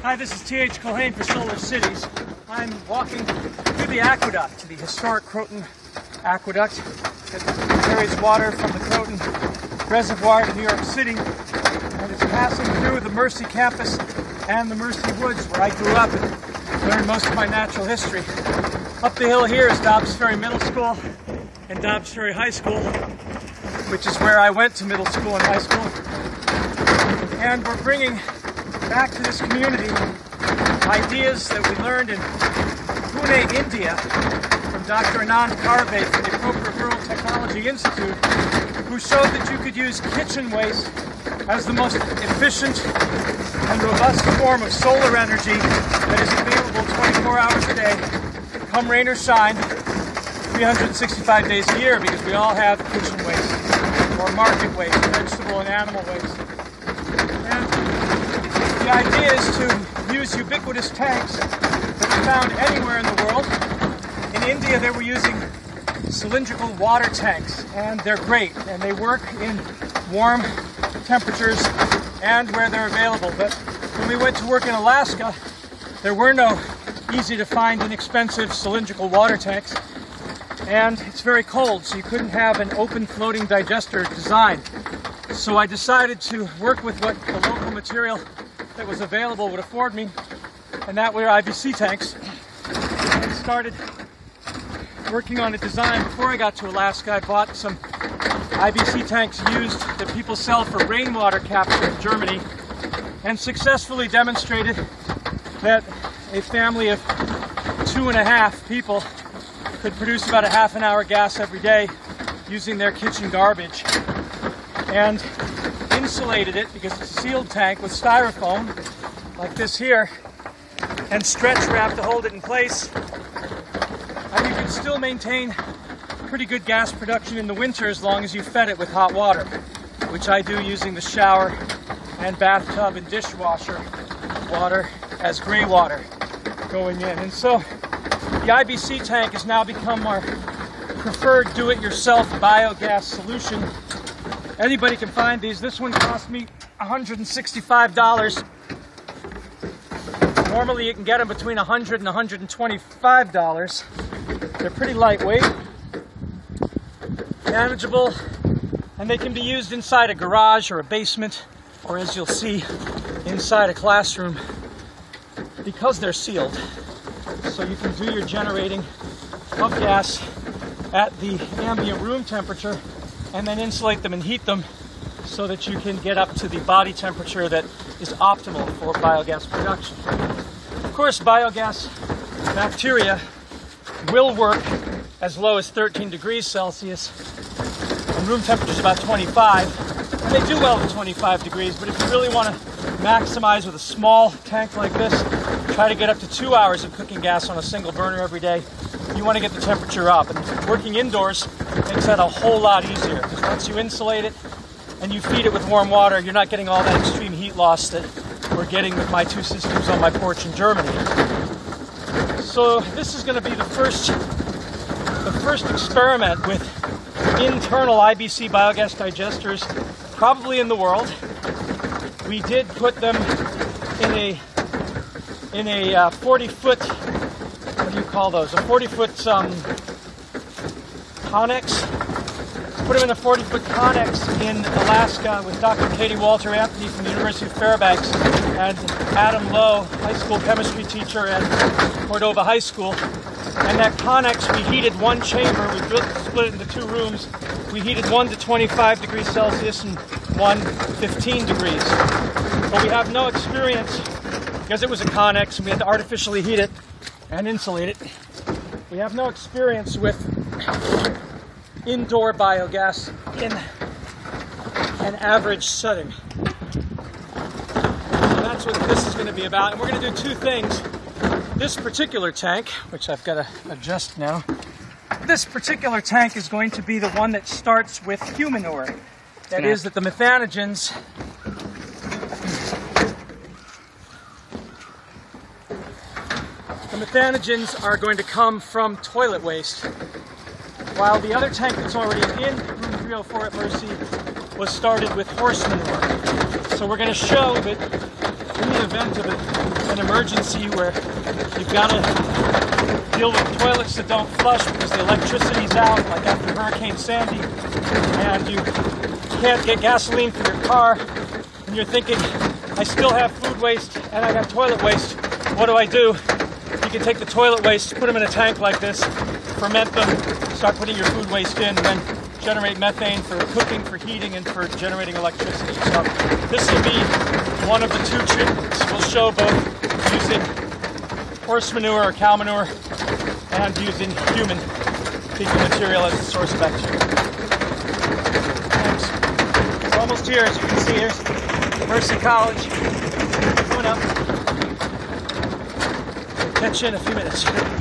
Hi, this is T.H. Culhane for Solar Cities. I'm walking through the Aqueduct, the historic Croton Aqueduct that carries water from the Croton Reservoir to New York City, and it's passing through the Mercy campus and the Mercy Woods, where I grew up and learned most of my natural history. Up the hill here is Dobbs Ferry Middle School and Dobbs Ferry High School, which is where I went to middle school and high school. And we're bringing back to this community ideas that we learned in Pune, India, from Dr. Anand Karve from the Appropriate Rural Technology Institute, who showed that you could use kitchen waste as the most efficient and robust form of solar energy that is available 24 hours a day, come rain or shine, 365 days a year, because we all have kitchen waste, or market waste, vegetable and animal waste. And the idea is to use ubiquitous tanks that are found anywhere in the world. In India, they were using cylindrical water tanks, and they're great, and they work in warm temperatures and where they're available. But when we went to work in Alaska, there were no easy to find, inexpensive cylindrical water tanks, and it's very cold, so you couldn't have an open floating digester design. So I decided to work with what the local material that was available would afford me, and that were IBC tanks. I started working on a design. Before I got to Alaska, I bought some IBC tanks used that people sell for rainwater capture in Germany, and successfully demonstrated that a family of 2.5 people could produce about a half an hour gas every day using their kitchen garbage, and insulated it, because it's a sealed tank, with styrofoam like this here, and stretch wrap to hold it in place. And you can still maintain pretty good gas production in the winter as long as you fed it with hot water, which I do using the shower and bathtub and dishwasher water as gray water going in. And so the IBC tank has now become our preferred do-it-yourself biogas solution. Anybody can find these. This one cost me $165. Normally you can get them between $100 and $125. They're pretty lightweight, manageable, and they can be used inside a garage or a basement, or as you'll see, inside a classroom, because they're sealed. So you can do your generating of gas at the ambient room temperature, and then insulate them and heat them so that you can get up to the body temperature that is optimal for biogas production. Of course, biogas bacteria will work as low as 13 degrees Celsius, and room temperature is about 25, and they do well at 25 degrees, but if you really want to maximize with a small tank like this, try to get up to 2 hours of cooking gas on a single burner every day. You want to get the temperature up, and working indoors makes that a whole lot easier, because once you insulate it and you feed it with warm water, you're not getting all that extreme heat loss that we're getting with my two systems on my porch in Germany. So this is going to be the first experiment with internal IBC biogas digesters probably in the world. We did put them in a 40-foot, what do you call those? A 40-foot Connex. Put them in a 40-foot Connex in Alaska with Dr. Katie Walter Anthony from the University of Fairbanks and Adam Lowe, high school chemistry teacher at Cordova High School. And that Connex, we heated one chamber. We split it into 2 rooms. We heated one to 25 degrees Celsius and one 15 degrees. But we have no experience, because it was a Connex and we had to artificially heat it and insulate it. We have no experience with indoor biogas in an average setting. So that's what this is going to be about. And we're going to do 2 things. This particular tank, which I've got to adjust now, this particular tank is going to be the one that starts with humanure. That is, that the methanogens are going to come from toilet waste, while the other tank that's already in room 304 at Mercy was started with horse manure. So we're going to show that in the event of an an emergency where you've got to deal with toilets that don't flush because the electricity's out, like after Hurricane Sandy, and you can't get gasoline for your car, and you're thinking, I still have food waste and I got toilet waste, what do I do? You can take the toilet waste, put them in a tank like this, ferment them, start putting your food waste in, and then generate methane for cooking, for heating, and for generating electricity. So this will be one of the two treatments. We'll show both using horse manure or cow manure and using human fecal material as a source of bacteria. Thanks. It's almost here, as you can see. Here's Mercy College. Coming up. Catch you in a few minutes.